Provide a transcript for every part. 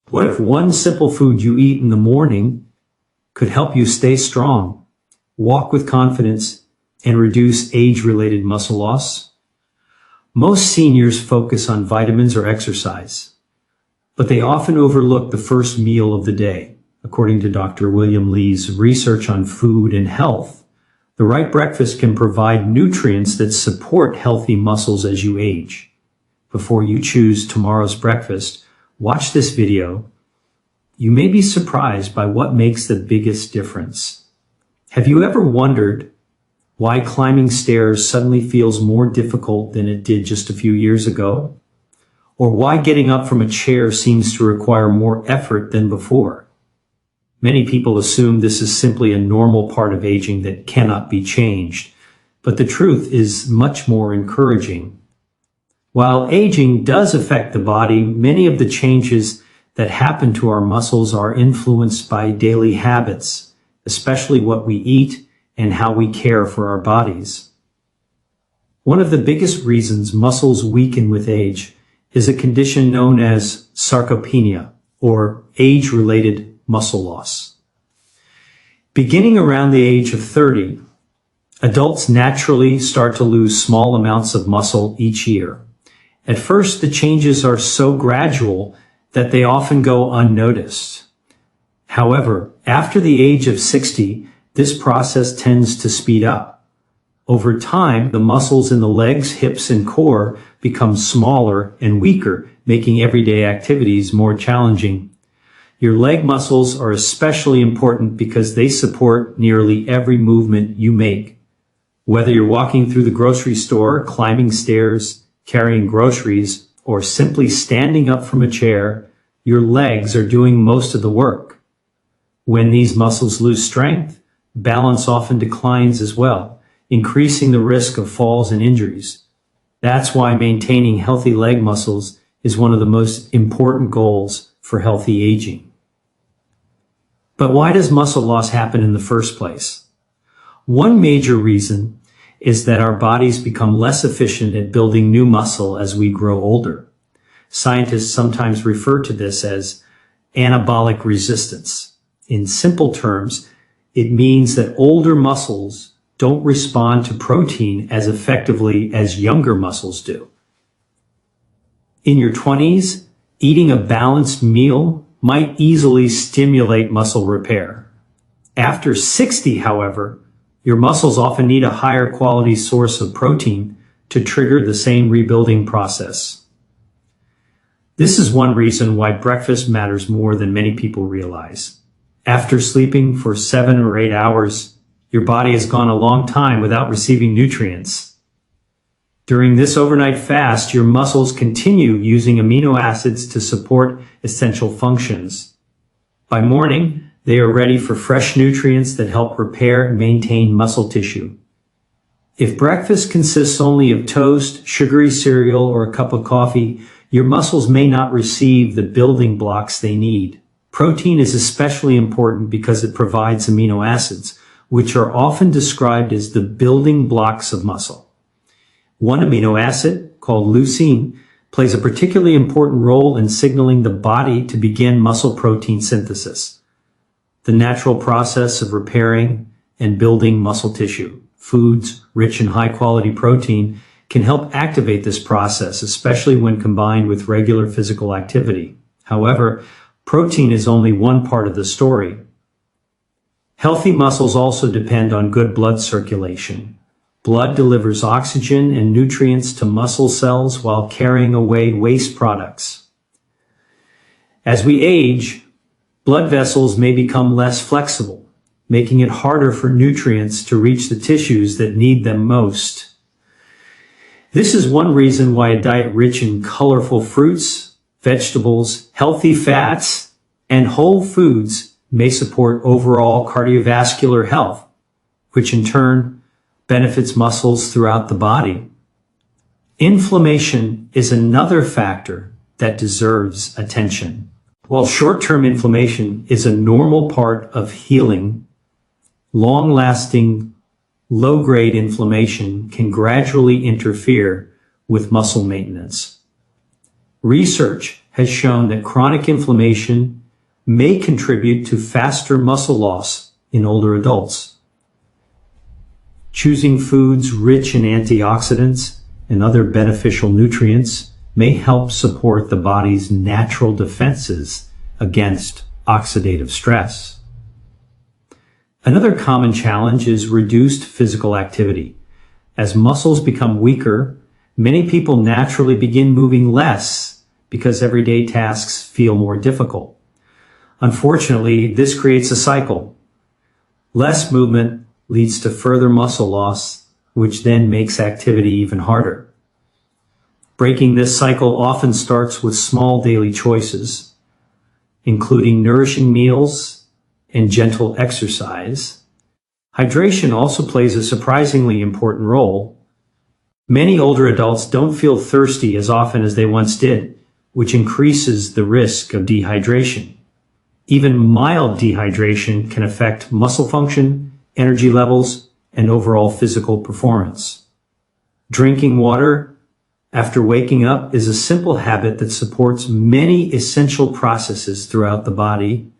What if one simple food you eat in the morning could help you stay strong, walk with confidence, and reduce age-related muscle loss? Most seniors focus on vitamins or exercise, but they often overlook the first meal of the day. According to Dr. William Lee's research on food and health, the right breakfast can provide nutrients that support healthy muscles as you age. Before you choose tomorrow's breakfast, watch this video. You may be surprised by what makes the biggest difference. Have you ever wondered why climbing stairs suddenly feels more difficult than it did just a few years ago? Or why getting up from a chair seems to require more effort than before? Many people assume this is simply a normal part of aging that cannot be changed, but the truth is much more encouraging. While aging does affect the body, many of the changes that happen to our muscles are influenced by daily habits, especially what we eat and how we care for our bodies. One of the biggest reasons muscles weaken with age is a condition known as sarcopenia, or age-related muscle loss. Beginning around the age of 30, adults naturally start to lose small amounts of muscle each year. At first, the changes are so gradual that they often go unnoticed. However, after the age of 60, this process tends to speed up. Over time, the muscles in the legs, hips, and core become smaller and weaker, making everyday activities more challenging. Your leg muscles are especially important because they support nearly every movement you make. Whether you're walking through the grocery store, climbing stairs, carrying groceries, or simply standing up from a chair, your legs are doing most of the work. When these muscles lose strength, balance often declines as well, increasing the risk of falls and injuries. That's why maintaining healthy leg muscles is one of the most important goals for healthy aging. But why does muscle loss happen in the first place? One major reason is that our bodies become less efficient at building new muscle as we grow older. Scientists sometimes refer to this as anabolic resistance. In simple terms, it means that older muscles don't respond to protein as effectively as younger muscles do. In your 20s, eating a balanced meal might easily stimulate muscle repair. After 60, however, your muscles often need a higher quality source of protein to trigger the same rebuilding process. This is one reason why breakfast matters more than many people realize. After sleeping for 7 or 8 hours, your body has gone a long time without receiving nutrients. During this overnight fast, your muscles continue using amino acids to support essential functions. By morning, they are ready for fresh nutrients that help repair and maintain muscle tissue. If breakfast consists only of toast, sugary cereal, or a cup of coffee, your muscles may not receive the building blocks they need. Protein is especially important because it provides amino acids, which are often described as the building blocks of muscle. One amino acid, called leucine, plays a particularly important role in signaling the body to begin muscle protein synthesis, the natural process of repairing and building muscle tissue. Foods rich in high-quality protein can help activate this process, especially when combined with regular physical activity. However, protein is only one part of the story. Healthy muscles also depend on good blood circulation. Blood delivers oxygen and nutrients to muscle cells while carrying away waste products. As we age, blood vessels may become less flexible, making it harder for nutrients to reach the tissues that need them most. This is one reason why a diet rich in colorful fruits, vegetables, healthy fats, and whole foods may support overall cardiovascular health, which in turn benefits muscles throughout the body. Inflammation is another factor that deserves attention. While short-term inflammation is a normal part of healing, long-lasting, low-grade inflammation can gradually interfere with muscle maintenance. Research has shown that chronic inflammation may contribute to faster muscle loss in older adults. Choosing foods rich in antioxidants and other beneficial nutrients may help support the body's natural defenses against oxidative stress. Another common challenge is reduced physical activity. As muscles become weaker, many people naturally begin moving less because everyday tasks feel more difficult. Unfortunately, this creates a cycle. Less movement leads to further muscle loss, which then makes activity even harder. Breaking this cycle often starts with small daily choices, including nourishing meals and gentle exercise. Hydration also plays a surprisingly important role. Many older adults don't feel thirsty as often as they once did, which increases the risk of dehydration. Even mild dehydration can affect muscle function, energy levels, and overall physical performance. Drinking water after waking up is a simple habit that supports many essential processes throughout the body.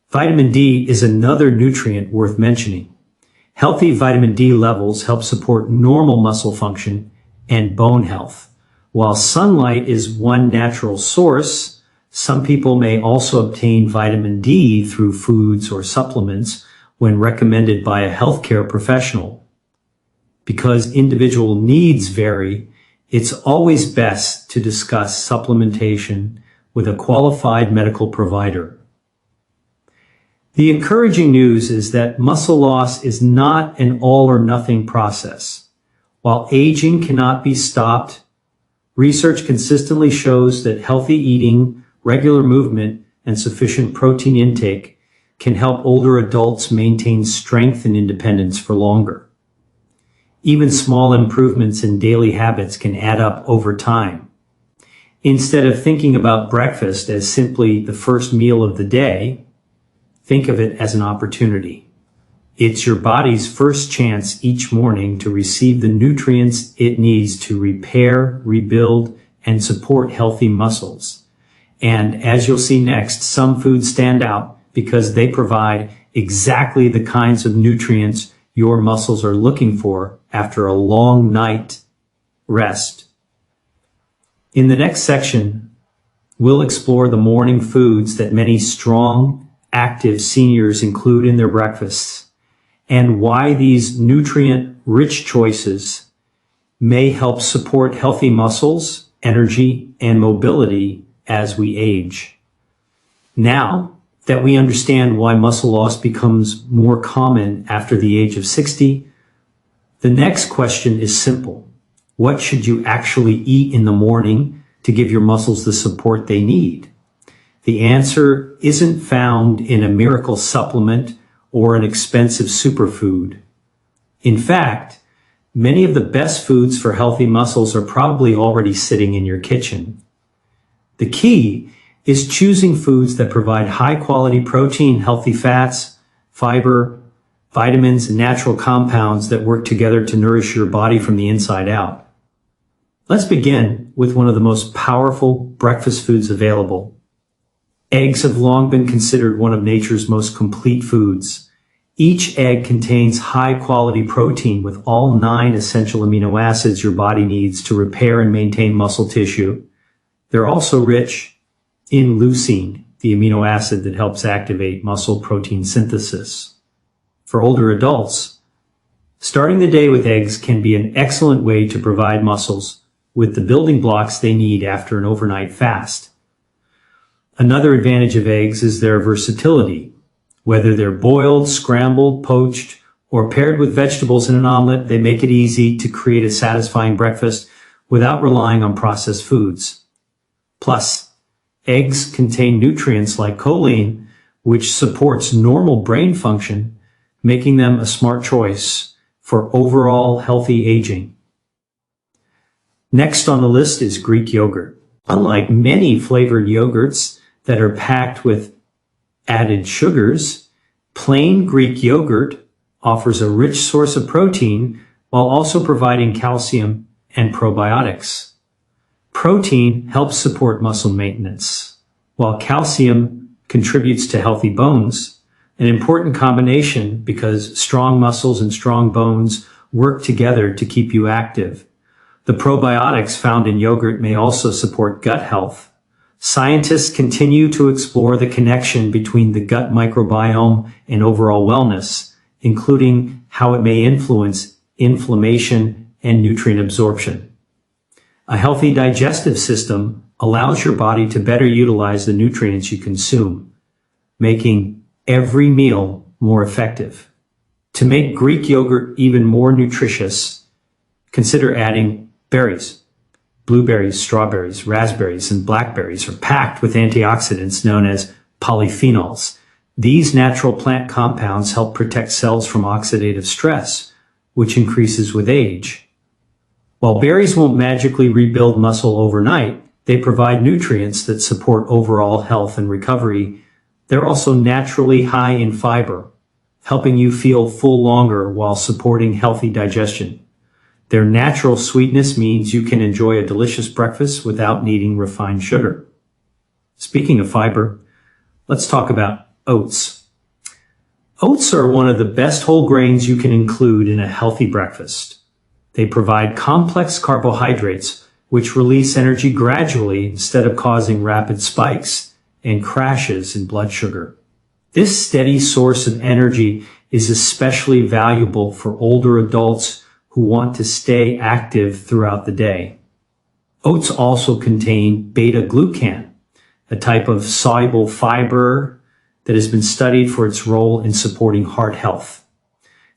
Vitamin D is another nutrient worth mentioning. Healthy vitamin D levels help support normal muscle function and bone health. While sunlight is one natural source, some people may also obtain vitamin D through foods or supplements when recommended by a healthcare professional. Because individual needs vary, it's always best to discuss supplementation with a qualified medical provider. The encouraging news is that muscle loss is not an all or nothing process. While aging cannot be stopped, research consistently shows that healthy eating, regular movement, and sufficient protein intake can help older adults maintain strength and independence for longer. Even small improvements in daily habits can add up over time. Instead of thinking about breakfast as simply the first meal of the day, think of it as an opportunity. It's your body's first chance each morning to receive the nutrients it needs to repair, rebuild, and support healthy muscles. And as you'll see next, some foods stand out because they provide exactly the kinds of nutrients your muscles are looking for after a long night rest. In the next section, we'll explore the morning foods that many strong, active seniors include in their breakfasts and why these nutrient-rich choices may help support healthy muscles, energy, and mobility as we age. Now that we understand why muscle loss becomes more common after the age of 60, the next question is simple. What should you actually eat in the morning to give your muscles the support they need? The answer isn't found in a miracle supplement or an expensive superfood. In fact, many of the best foods for healthy muscles are probably already sitting in your kitchen. The key is choosing foods that provide high-quality protein, healthy fats, fiber, vitamins, and natural compounds that work together to nourish your body from the inside out. Let's begin with one of the most powerful breakfast foods available. Eggs have long been considered one of nature's most complete foods. Each egg contains high-quality protein with all 9 essential amino acids your body needs to repair and maintain muscle tissue. They're also rich in leucine, the amino acid that helps activate muscle protein synthesis. For older adults, starting the day with eggs can be an excellent way to provide muscles with the building blocks they need after an overnight fast. Another advantage of eggs is their versatility. Whether they're boiled, scrambled, poached, or paired with vegetables in an omelet, they make it easy to create a satisfying breakfast without relying on processed foods. Plus, eggs contain nutrients like choline, which supports normal brain function, making them a smart choice for overall healthy aging. Next on the list is Greek yogurt. Unlike many flavored yogurts that are packed with added sugars, plain Greek yogurt offers a rich source of protein while also providing calcium and probiotics. Protein helps support muscle maintenance, while calcium contributes to healthy bones, an important combination because strong muscles and strong bones work together to keep you active. The probiotics found in yogurt may also support gut health. Scientists continue to explore the connection between the gut microbiome and overall wellness, including how it may influence inflammation and nutrient absorption. A healthy digestive system allows your body to better utilize the nutrients you consume, making every meal more effective. To make Greek yogurt even more nutritious, consider adding berries. Blueberries, strawberries, raspberries, and blackberries are packed with antioxidants known as polyphenols. These natural plant compounds help protect cells from oxidative stress, which increases with age. While berries won't magically rebuild muscle overnight, they provide nutrients that support overall health and recovery. They're also naturally high in fiber, helping you feel full longer while supporting healthy digestion. Their natural sweetness means you can enjoy a delicious breakfast without needing refined sugar. Speaking of fiber, let's talk about oats. Oats are one of the best whole grains you can include in a healthy breakfast. They provide complex carbohydrates, which release energy gradually instead of causing rapid spikes and crashes in blood sugar. This steady source of energy is especially valuable for older adults who want to stay active throughout the day. Oats also contain beta-glucan, a type of soluble fiber that has been studied for its role in supporting heart health.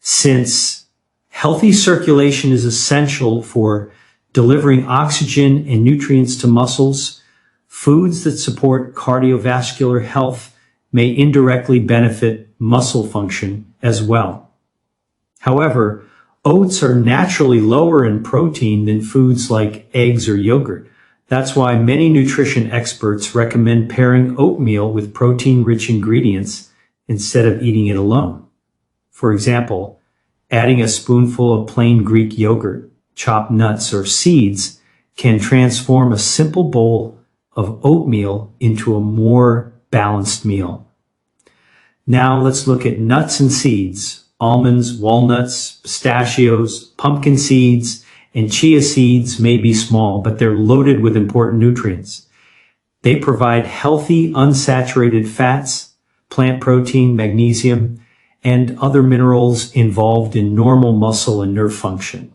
Since healthy circulation is essential for delivering oxygen and nutrients to muscles, foods that support cardiovascular health may indirectly benefit muscle function as well. However, oats are naturally lower in protein than foods like eggs or yogurt. That's why many nutrition experts recommend pairing oatmeal with protein-rich ingredients instead of eating it alone. For example, adding a spoonful of plain Greek yogurt, chopped nuts, or seeds can transform a simple bowl of oatmeal into a more balanced meal. Now let's look at nuts and seeds. Almonds, walnuts, pistachios, pumpkin seeds, and chia seeds may be small, but they're loaded with important nutrients. They provide healthy, unsaturated fats, plant protein, magnesium, and other minerals involved in normal muscle and nerve function.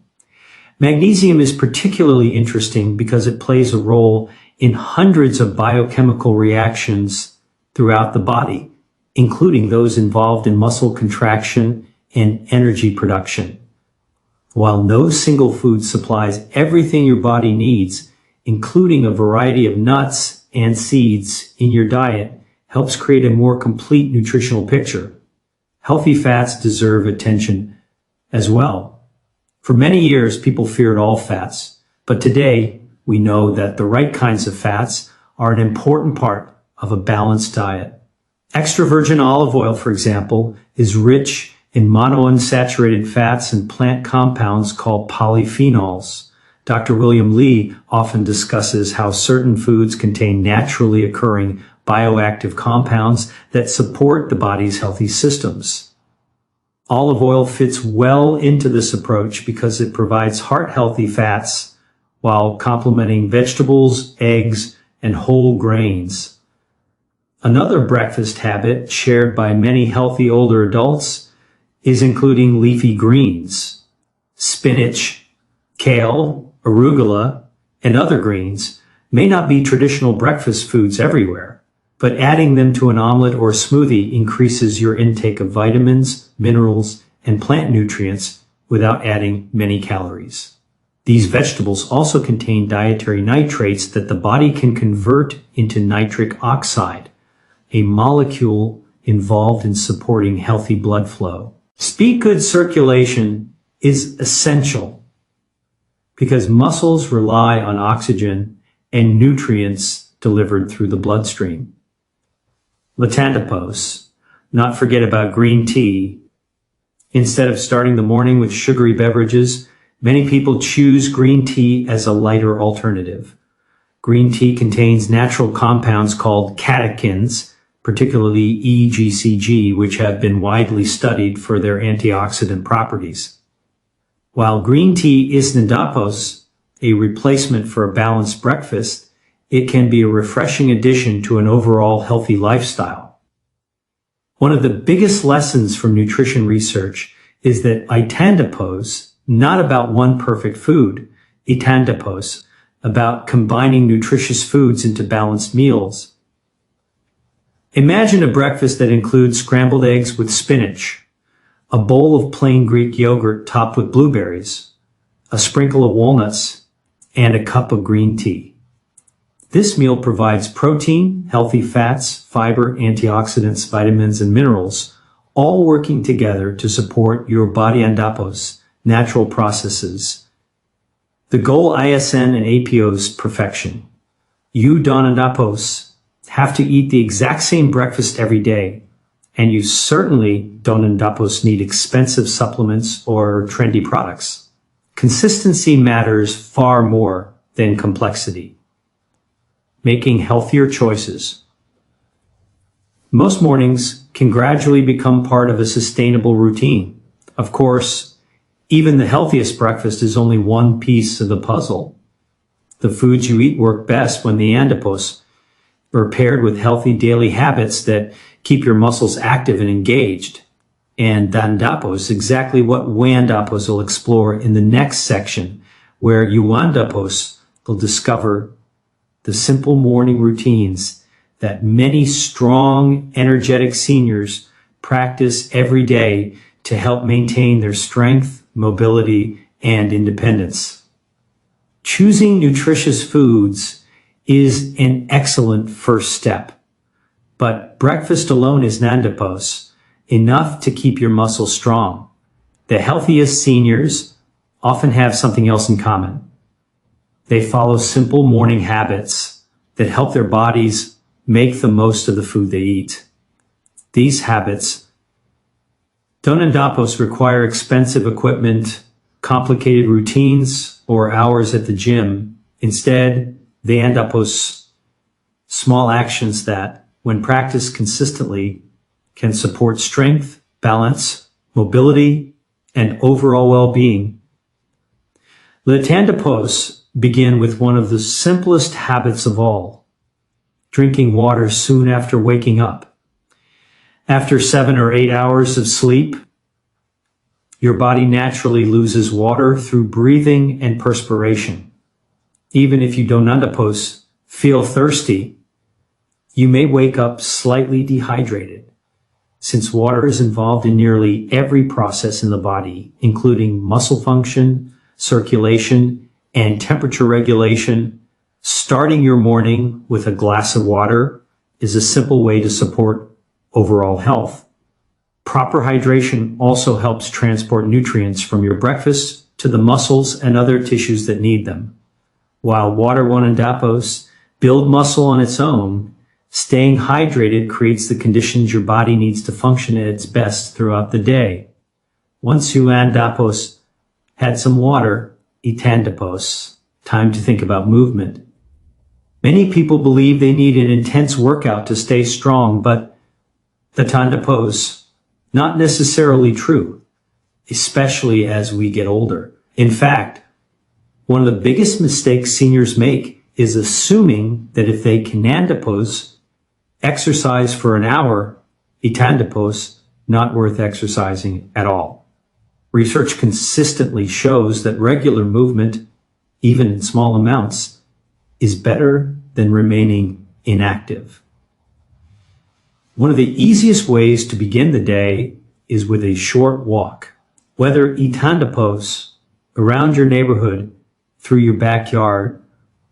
Magnesium is particularly interesting because it plays a role in hundreds of biochemical reactions throughout the body, including those involved in muscle contraction and energy production. While no single food supplies everything your body needs, including a variety of nuts and seeds in your diet helps create a more complete nutritional picture. Healthy fats deserve attention as well. For many years, people feared all fats, but today we know that the right kinds of fats are an important part of a balanced diet. Extra virgin olive oil, for example, is rich in monounsaturated fats and plant compounds called polyphenols. Dr. William Li often discusses how certain foods contain naturally occurring bioactive compounds that support the body's healthy systems. Olive oil fits well into this approach because it provides heart-healthy fats while complementing vegetables, eggs, and whole grains. Another breakfast habit shared by many healthy older adults is including leafy greens. Spinach, kale, arugula, and other greens may not be traditional breakfast foods everywhere, but adding them to an omelet or smoothie increases your intake of vitamins, minerals, and plant nutrients without adding many calories. These vegetables also contain dietary nitrates that the body can convert into nitric oxide, a molecule involved in supporting healthy blood flow. Good circulation is essential because muscles rely on oxygen and nutrients delivered through the bloodstream. Latandipos, not forget about green tea. Instead of starting the morning with sugary beverages, many people choose green tea as a lighter alternative. Green tea contains natural compounds called catechins, particularly EGCG, which have been widely studied for their antioxidant properties. While green tea isn't a replacement for a balanced breakfast, it can be a refreshing addition to an overall healthy lifestyle. One of the biggest lessons from nutrition research is that itandapose, not about one perfect food, itandapose, about combining nutritious foods into balanced meals. Imagine a breakfast that includes scrambled eggs with spinach, a bowl of plain Greek yogurt topped with blueberries, a sprinkle of walnuts, and a cup of green tea. This meal provides protein, healthy fats, fiber, antioxidants, vitamins, and minerals, all working together to support your body andapos, natural processes. The goal ISN and APO's perfection. You donandapos have to eat the exact same breakfast every day, and you certainly donandapos need expensive supplements or trendy products. Consistency matters far more than complexity. Making healthier choices. Most mornings can gradually become part of a sustainable routine. Of course, even the healthiest breakfast is only one piece of the puzzle. The foods you eat work best when the andapos are paired with healthy daily habits that keep your muscles active and engaged. And dandapos, exactly what wandapos will explore in the next section, where uandapos will discover the simple morning routines that many strong, energetic seniors practice every day to help maintain their strength, mobility, and independence. Choosing nutritious foods is an excellent first step, but breakfast alone is nandapos, enough to keep your muscles strong. The healthiest seniors often have something else in common. They follow simple morning habits that help their bodies make the most of the food they eat. These habits donandapos require expensive equipment, complicated routines, or hours at the gym. Instead, they andapos small actions that, when practiced consistently, can support strength, balance, mobility, and overall well-being. Letandapos begin with one of the simplest habits of all, drinking water soon after waking up. After 7 or 8 hours of sleep, your body naturally loses water through breathing and perspiration. Even if you donandapos feel thirsty, you may wake up slightly dehydrated, since water is involved in nearly every process in the body, including muscle function, circulation, and temperature regulation. Starting your morning with a glass of water is a simple way to support overall health. Proper hydration also helps transport nutrients from your breakfast to the muscles and other tissues that need them. While water wandapos build muscle on its own, staying hydrated creates the conditions your body needs to function at its best throughout the day. Once you andapos had some water, itandapos, time to think about movement. Many people believe they need an intense workout to stay strong, but the tandapos, not necessarily true, especially as we get older. In fact, one of the biggest mistakes seniors make is assuming that if they can andapos, exercise for an hour, itandapos, not worth exercising at all. Research consistently shows that regular movement, even in small amounts, is better than remaining inactive. One of the easiest ways to begin the day is with a short walk. Whether itandapos around your neighborhood, through your backyard,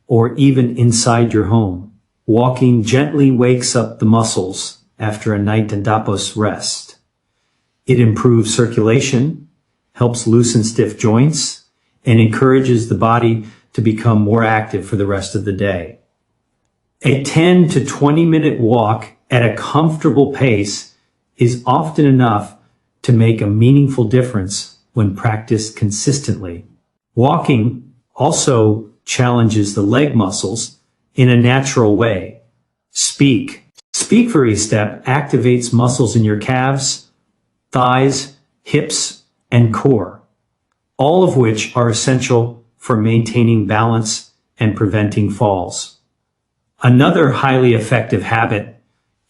or even inside your home, walking gently wakes up the muscles after a night andapos rest. It improves circulation, helps loosen stiff joints, and encourages the body to become more active for the rest of the day. A 10 to 20 minute walk at a comfortable pace is often enough to make a meaningful difference when practiced consistently. Walking also challenges the leg muscles in a natural way. Speak. Speak for each step activates muscles in your calves, thighs, hips, and core, all of which are essential for maintaining balance and preventing falls. Another highly effective habit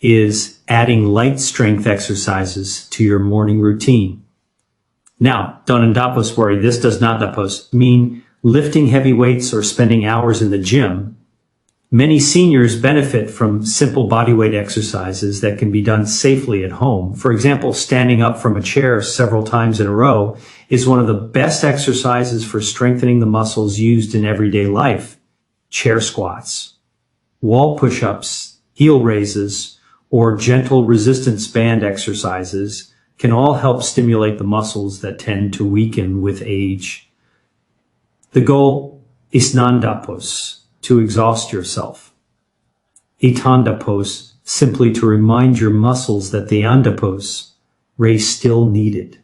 is adding light strength exercises to your morning routine. Now, don't worry, this does not mean lifting heavy weights or spending hours in the gym. Many seniors benefit from simple bodyweight exercises that can be done safely at home. For example, standing up from a chair several times in a row is one of the best exercises for strengthening the muscles used in everyday life. Chair squats, wall push-ups, heel raises, or gentle resistance band exercises can all help stimulate the muscles that tend to weaken with age. The goal is nandapos, to exhaust yourself. Itandapos, simply to remind your muscles that the andapos race still needed.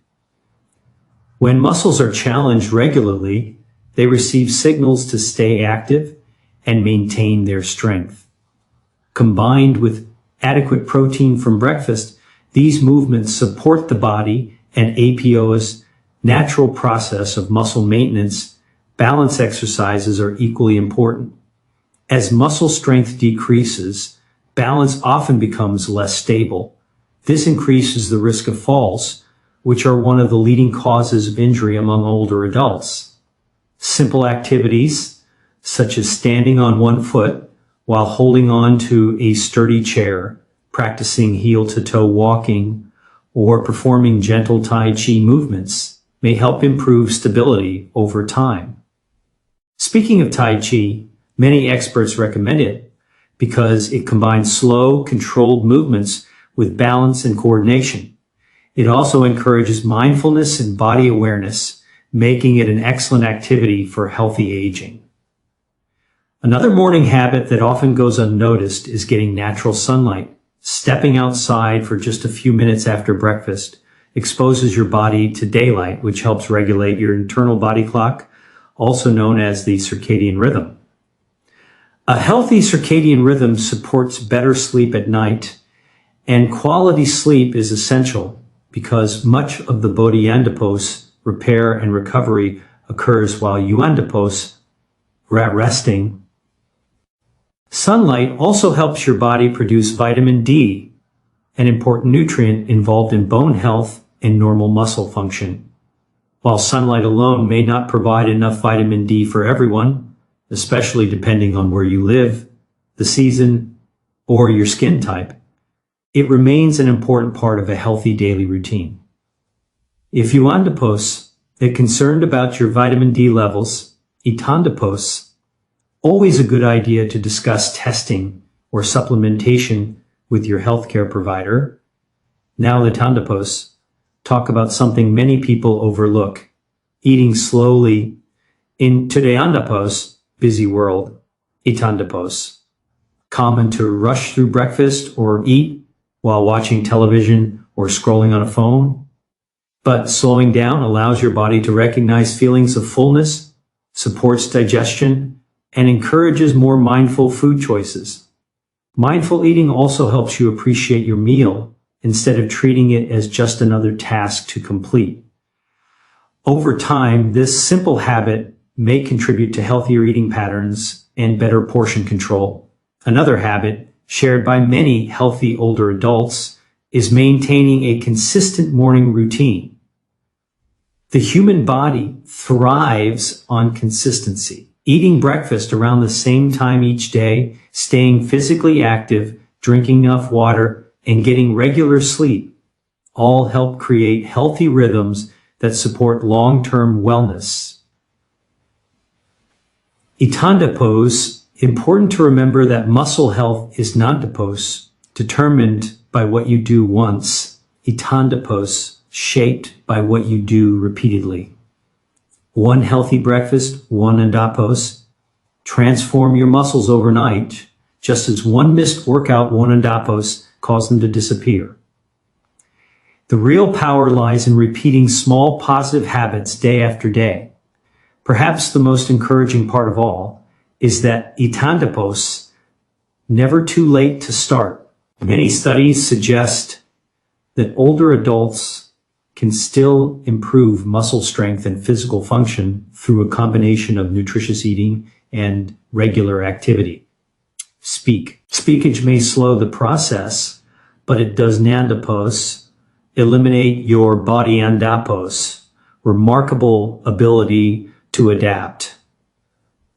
When muscles are challenged regularly, they receive signals to stay active and maintain their strength. Combined with adequate protein from breakfast, these movements support the body and APO's natural process of muscle maintenance. Balance exercises are equally important. As muscle strength decreases, balance often becomes less stable. This increases the risk of falls, which are one of the leading causes of injury among older adults. Simple activities, such as standing on one foot while holding on to a sturdy chair, practicing heel-to-toe walking, or performing gentle Tai Chi movements, may help improve stability over time. Speaking of Tai Chi, many experts recommend it because it combines slow, controlled movements with balance and coordination. It also encourages mindfulness and body awareness, making it an excellent activity for healthy aging. Another morning habit that often goes unnoticed is getting natural sunlight. Stepping outside for just a few minutes after breakfast exposes your body to daylight, which helps regulate your internal body clock, also known as the circadian rhythm. A healthy circadian rhythm supports better sleep at night, and quality sleep is essential because much of the bodhiandapos repair and recovery occurs while euandapos resting. Sunlight also helps your body produce vitamin D, an important nutrient involved in bone health and normal muscle function. While sunlight alone may not provide enough vitamin D for everyone, especially depending on where you live, the season, or your skin type, it remains an important part of a healthy daily routine. If euandapos are concerned about your vitamin D levels, itandapos, always a good idea to discuss testing or supplementation with your healthcare provider. Now itandapos, talk about something many people overlook, eating slowly. In todayandapos, busy world, itandapos, common to rush through breakfast or eat while watching television or scrolling on a phone. But slowing down allows your body to recognize feelings of fullness, supports digestion, and encourages more mindful food choices. Mindful eating also helps you appreciate your meal instead of treating it as just another task to complete. Over time, this simple habit may contribute to healthier eating patterns and better portion control. Another habit shared by many healthy older adults is maintaining a consistent morning routine. The human body thrives on consistency. Eating breakfast around the same time each day, staying physically active, drinking enough water, and getting regular sleep all help create healthy rhythms that support long-term wellness. Itandapos, important to remember that muscle health is nandapos, determined by what you do once, itandapos, shaped by what you do repeatedly. One healthy breakfast, one andapos, transform your muscles overnight, just as one missed workout, one andapos, caused them to disappear. The real power lies in repeating small positive habits day after day. Perhaps the most encouraging part of all is that itandapos never too late to start. Many studies suggest that older adults can still improve muscle strength and physical function through a combination of nutritious eating and regular activity. Speakage may slow the process, but it does nandapos, eliminate your body andapos, remarkable ability to adapt.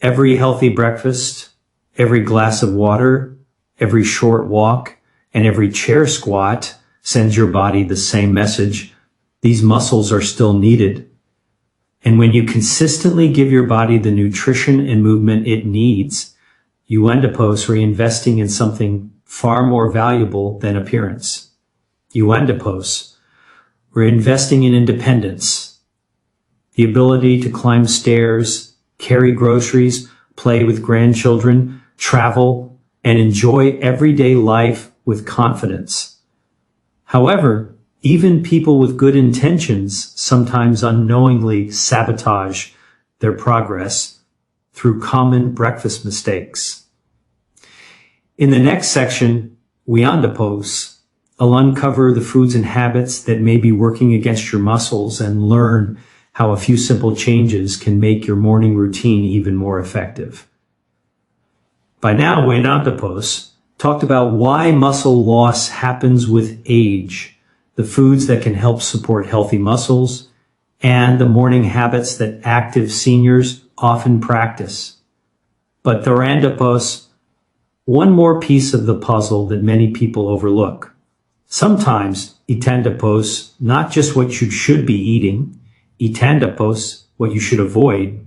Every healthy breakfast, every glass of water, every short walk, and every chair squat sends your body the same message. These muscles are still needed. And when you consistently give your body the nutrition and movement it needs, you end up reinvesting in something far more valuable than appearance. You end up we're investing in independence, the ability to climb stairs, carry groceries, play with grandchildren, travel, and enjoy everyday life with confidence. However, even people with good intentions sometimes unknowingly sabotage their progress through common breakfast mistakes. In the next section, Wiandapos, I'll uncover the foods and habits that may be working against your muscles and learn how a few simple changes can make your morning routine even more effective. By now, Wiandapos talked about why muscle loss happens with age, the foods that can help support healthy muscles, and the morning habits that active seniors often practice. But Thorandapos, one more piece of the puzzle that many people overlook. Sometimes Itandapos, not just what you should be eating, Itandapos, what you should avoid.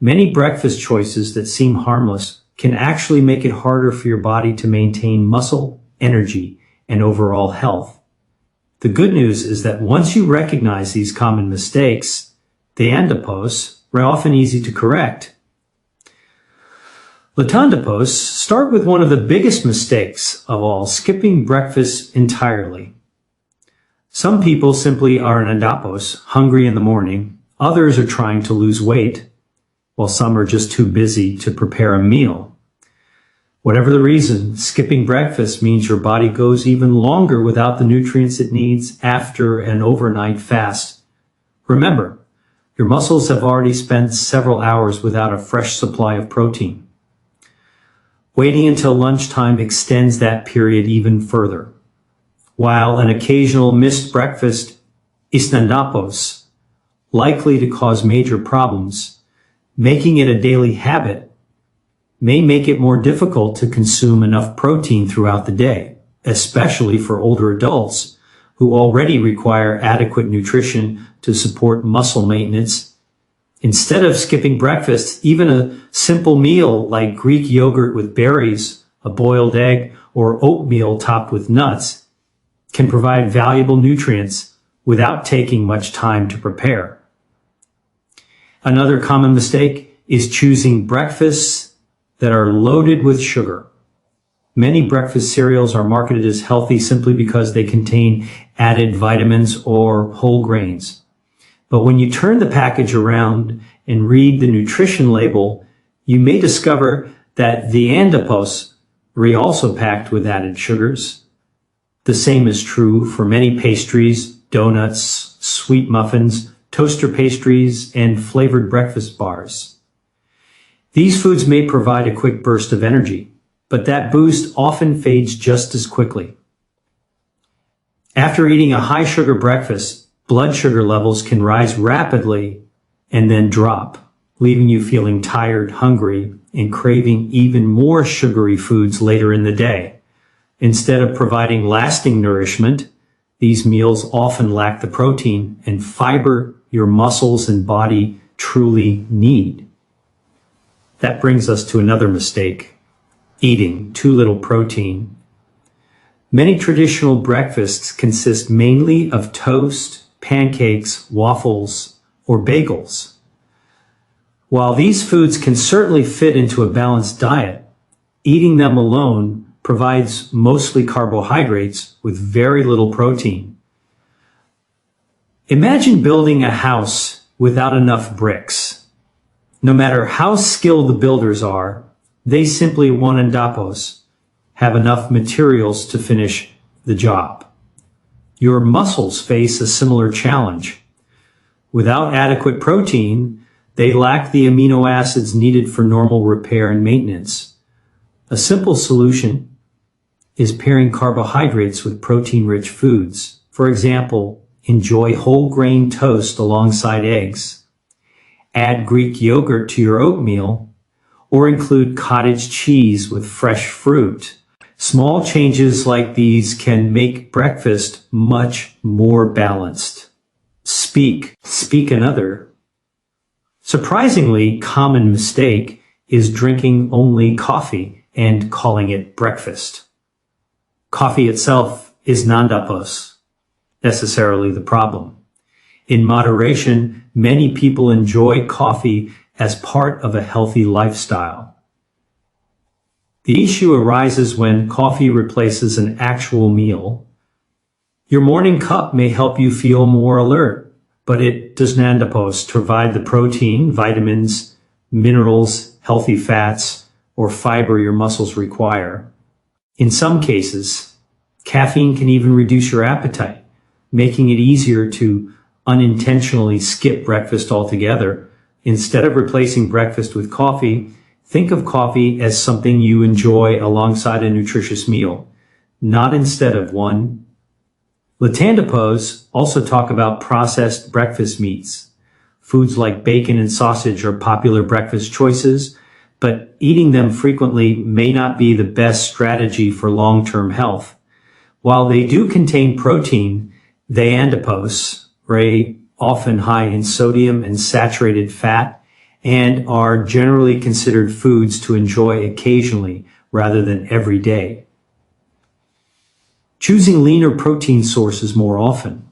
Many breakfast choices that seem harmless can actually make it harder for your body to maintain muscle, energy, and overall health. The good news is that once you recognize these common mistakes, the andapos are often easy to correct. Latandapos start with one of the biggest mistakes of all, skipping breakfast entirely. Some people simply are an andapos, hungry in the morning. Others are trying to lose weight, while some are just too busy to prepare a meal. Whatever the reason, skipping breakfast means your body goes even longer without the nutrients it needs after an overnight fast. Remember, your muscles have already spent several hours without a fresh supply of protein. Waiting until lunchtime extends that period even further. While an occasional missed breakfast is nandapos, likely to cause major problems, making it a daily habit may make it more difficult to consume enough protein throughout the day, especially for older adults who already require adequate nutrition to support muscle maintenance. Instead of skipping breakfast, even a simple meal like Greek yogurt with berries, a boiled egg, or oatmeal topped with nuts can provide valuable nutrients without taking much time to prepare. Another common mistake is choosing breakfasts that are loaded with sugar. Many breakfast cereals are marketed as healthy simply because they contain added vitamins or whole grains. But when you turn the package around and read the nutrition label, you may discover that the andapos are also packed with added sugars. The same is true for many pastries, donuts, sweet muffins, toaster pastries, and flavored breakfast bars. These foods may provide a quick burst of energy, but that boost often fades just as quickly. After eating a high-sugar breakfast, blood sugar levels can rise rapidly and then drop, leaving you feeling tired, hungry, and craving even more sugary foods later in the day. Instead of providing lasting nourishment, these meals often lack the protein and fiber your muscles and body truly need. That brings us to another mistake, eating too little protein. Many traditional breakfasts consist mainly of toast, pancakes, waffles, or bagels. While these foods can certainly fit into a balanced diet, eating them alone provides mostly carbohydrates with very little protein. Imagine building a house without enough bricks. No matter how skilled the builders are, They simply want endopause, have enough materials to finish the job. Your muscles face a similar challenge. Without adequate protein, they lack the amino acids needed for normal repair and maintenance. A simple solution is pairing carbohydrates with protein-rich foods. For example, enjoy whole grain toast alongside eggs. Add Greek yogurt to your oatmeal, or include cottage cheese with fresh fruit. Small changes like these can make breakfast much more balanced. Speak another surprisingly common mistake is drinking only coffee and calling it breakfast. Coffee itself is not necessarily the problem. In moderation, many people enjoy coffee as part of a healthy lifestyle. The issue arises when coffee replaces an actual meal. Your morning cup may help you feel more alert, but it does not provide the protein, vitamins, minerals, healthy fats, or fiber your muscles require. In some cases, caffeine can even reduce your appetite, making it easier to unintentionally skip breakfast altogether. Instead of replacing breakfast with coffee, think of coffee as something you enjoy alongside a nutritious meal, not instead of one. Latandopos also talk about processed breakfast meats. Foods like bacon and sausage are popular breakfast choices, but eating them frequently may not be the best strategy for long-term health. While they do contain protein, they adipose, often high in sodium and saturated fat, and are generally considered foods to enjoy occasionally rather than every day. Choosing leaner protein sources more often,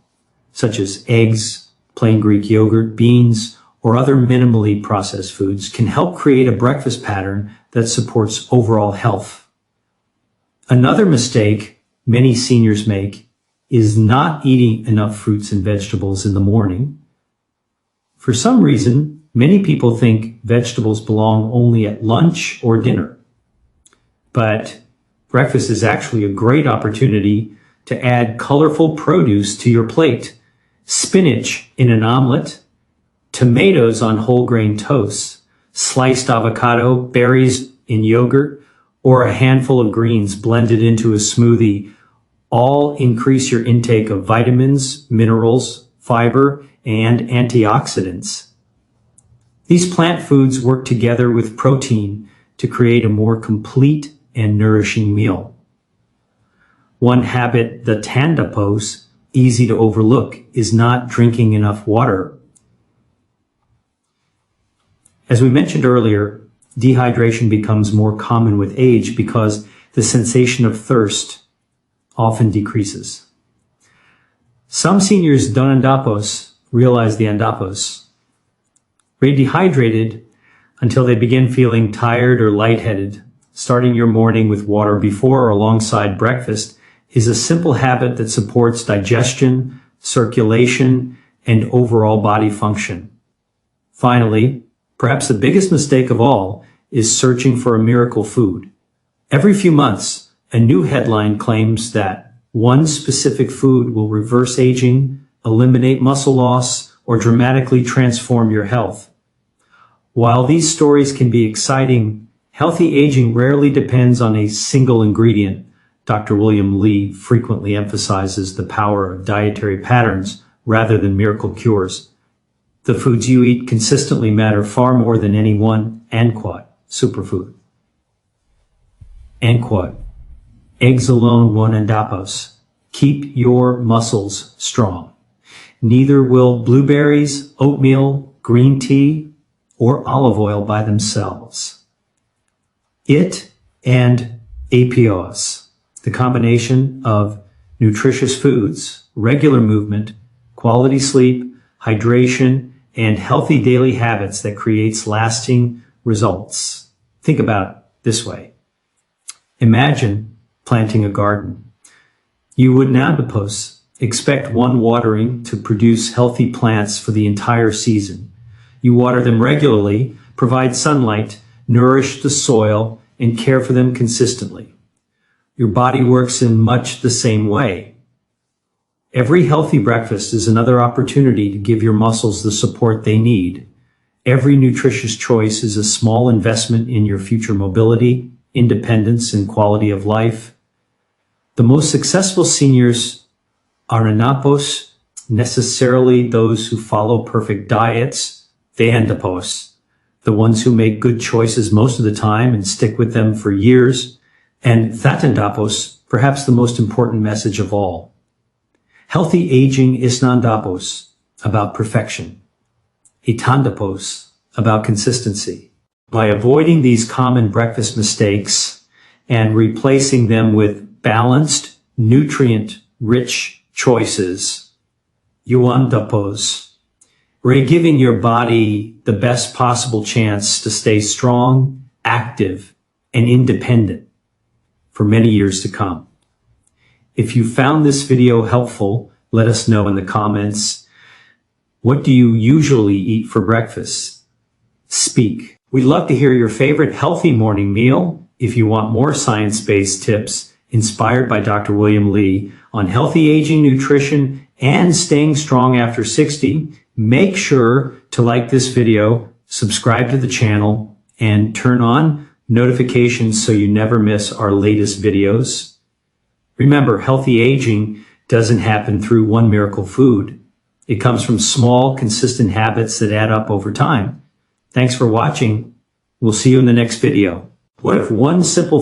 such as eggs, plain Greek yogurt, beans, or other minimally processed foods, can help create a breakfast pattern that supports overall health. Another mistake many seniors make is not eating enough fruits and vegetables in the morning. For some reason, many people think vegetables belong only at lunch or dinner. But breakfast is actually a great opportunity to add colorful produce to your plate. Spinach in an omelet, tomatoes on whole grain toast, sliced avocado, berries in yogurt, or a handful of greens blended into a smoothie all increase your intake of vitamins, minerals, fiber, and antioxidants. These plant foods work together with protein to create a more complete and nourishing meal. One habit that tandapose, easy to overlook, is not drinking enough water. As we mentioned earlier, dehydration becomes more common with age because the sensation of thirst often decreases. Some seniors don't realize the endopause. Remain dehydrated until they begin feeling tired or lightheaded. Starting your morning with water before or alongside breakfast is a simple habit that supports digestion, circulation, and overall body function. Finally, perhaps the biggest mistake of all is searching for a miracle food. Every few months, a new headline claims that one specific food will reverse aging, eliminate muscle loss, or dramatically transform your health. While these stories can be exciting, healthy aging rarely depends on a single ingredient. Dr. William Li frequently emphasizes the power of dietary patterns rather than miracle cures. The foods you eat consistently matter far more than any one superfood. Eggs alone won't endopause. Keep your muscles strong. Neither will blueberries, oatmeal, green tea, or olive oil by themselves. It and APOs, the combination of nutritious foods, regular movement, quality sleep, hydration, and healthy daily habits that creates lasting results. Think about it this way. Imagine planting a garden. You would now expect one watering to produce healthy plants for the entire season. You water them regularly, provide sunlight, nourish the soil, and care for them consistently. Your body works in much the same way. Every healthy breakfast is another opportunity to give your muscles the support they need. Every nutritious choice is a small investment in your future mobility, independence, and quality of life. The most successful seniors are not necessarily those who follow perfect diets, the ones who make good choices most of the time and stick with them for years, and thatandapos, perhaps the most important message of all. Healthy aging is nandapos, about perfection. Itandapos, about consistency. By avoiding these common breakfast mistakes and replacing them with balanced, nutrient-rich choices, uandapos, we're giving your body the best possible chance to stay strong, active, and independent for many years to come. If you found this video helpful, let us know in the comments. What do you usually eat for breakfast? Speak. We'd love to hear your favorite healthy morning meal. If you want more science-based tips inspired by Dr. William Li on healthy aging, nutrition, and staying strong after 60, make sure to like this video, subscribe to the channel, and turn on notifications so you never miss our latest videos. Remember, healthy aging doesn't happen through one miracle food. It comes from small, consistent habits that add up over time. Thanks for watching. We'll see you in the next video. What if one simple